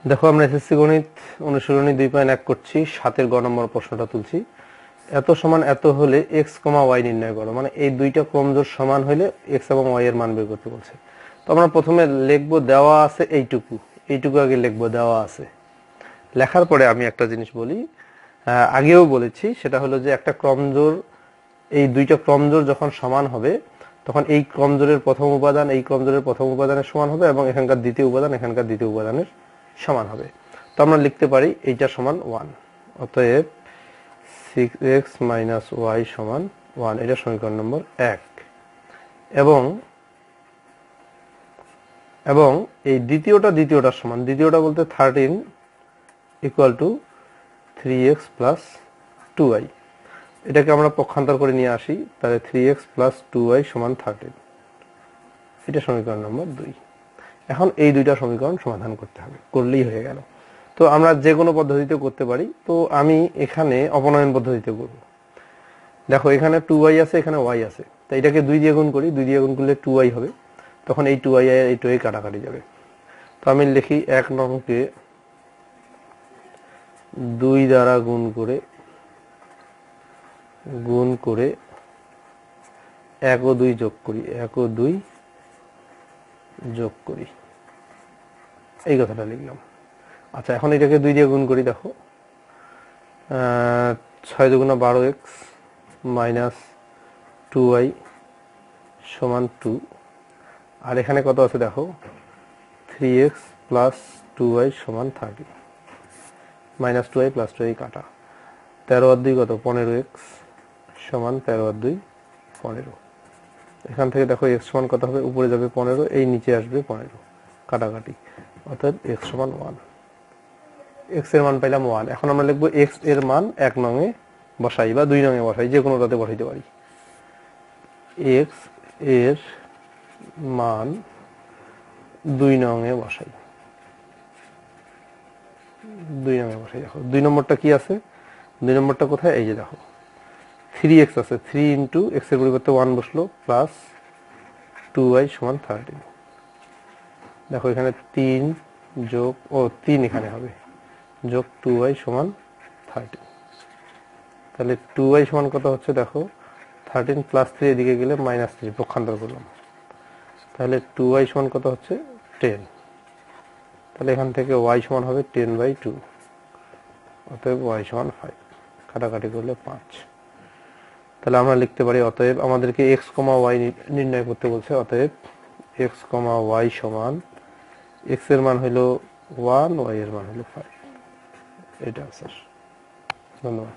দেখো আমরা এসএসসি গণিত অনুশীলনী 2.1 করছি 7 এর গ নম্বর প্রশ্নটা তুলছি। এত সমান এত হলে x, y নির্ণয় করো। মানে এই দুইটা ক্রমজোড় সমান হলে x এবং y এর মান বের করতে বলছে। তো আমরা প্রথমে লিখব দেওয়া আছে এইটুকু আগে লিখব দেওয়া আছে। লেখার পরে আমি একটা জিনিস বলি, আগেও বলেছি, সেটা হলো যে একটা ক্রমজোড়, এই দুইটা ক্রমজোড় যখন সমান হবে তখন এই ক্রমজোড়ের প্রথম উপাদান এই ক্রমজোড়ের প্রথম উপাদানের সমান হবে এবং এখানকার দ্বিতীয় উপাদান এখানকার দ্বিতীয় উপাদানের সমান হবে। তো আমরা লিখতে পারি এইটা সমান 1, অতএব 6x - y সমান 1, এটা সমীকরণ নম্বর 1। এবং এই দ্বিতীয়টার সমান, দ্বিতীয়টা বলতে 13 = 3x + 2y। এটাকে আমরা পক্ষান্তর করে নিয়ে আসি, তাহলে 3x + 2y সমান 13, এটা সমীকরণ নম্বর 2। এখন এই দুইটা সমীকরণ সমাধান করতে হবে, করলেই হয়ে গেল। তো আমরা যে কোনো পদ্ধতিতে করতে পারি, তো আমি এখানে অপনয়ন পদ্ধতিতে করব। দেখো এখানে 2y আছে, এখানে y আছে, তাই এটাকে 2 দিয়ে গুণ করি, 2 দিয়ে গুণ করলে 2y হবে, তখন এই 2y আর এই 2y কাটাকাটি যাবে। তো আমি লিখি 1 নংকে 2 দ্বারা গুণ করে 1 ও 2 যোগ করি, 1 ও 2 যোগ করি, এই কথাটা লিখলাম। আচ্ছা, এখন এটাকে 2 দিয়ে গুণ করি। দেখো 6 × 12x - 2y সমান 2, আর এখানে কত আছে দেখো 3x + 2y সমান 30, -2y + 2y কাটা, 13 আর 2 কত 15x সমান 13 আর 2 15। এখান থেকে দেখো x সমান কত হবে, উপরে যাবে 15, এই নিচে আসবে 15, কাটাকাটি, অর্থাৎ x সমান 1। x এর মান পাইলাম 1। এখন আমরা লিখব x এর মান 1 নং এ বসাই বা 2 নং এ বসাই, যে কোনোটাতে বসাইতে পারি। x এর মান 2 নং এ বসাই, 2 নং এ বসাই। দেখো 2 নম্বরটা কি আছে, 2 নম্বরটা কোথায়, এই যে দেখো 3x আছে, 3 × x এর পরিবর্তে 1 বসলো, প্লাস 2y সমান 13। দেখো এখানে 3 যোগ 3 এখানে হবে, যোগ 2y সমান 13। তাহলে 2y সমান কত হচ্ছে দেখো 13 + 3 এদিকে গেলে -3, পক্ষান্তর করলাম, তাহলে 2y সমান কত হচ্ছে 10। তাহলে এখান থেকে y সমান হবে 10/2, অতএব y সমান 5, কাটাকাটি করলে 5। তাহলে আমরা লিখতে পারি, অতএব আমাদেরকে x, y নির্ণয় করতে বলছে, অতএব x, y সমান, x এর মান হলো 1, y এর মান হলো 5, এটা आंसर। ধন্যবাদ।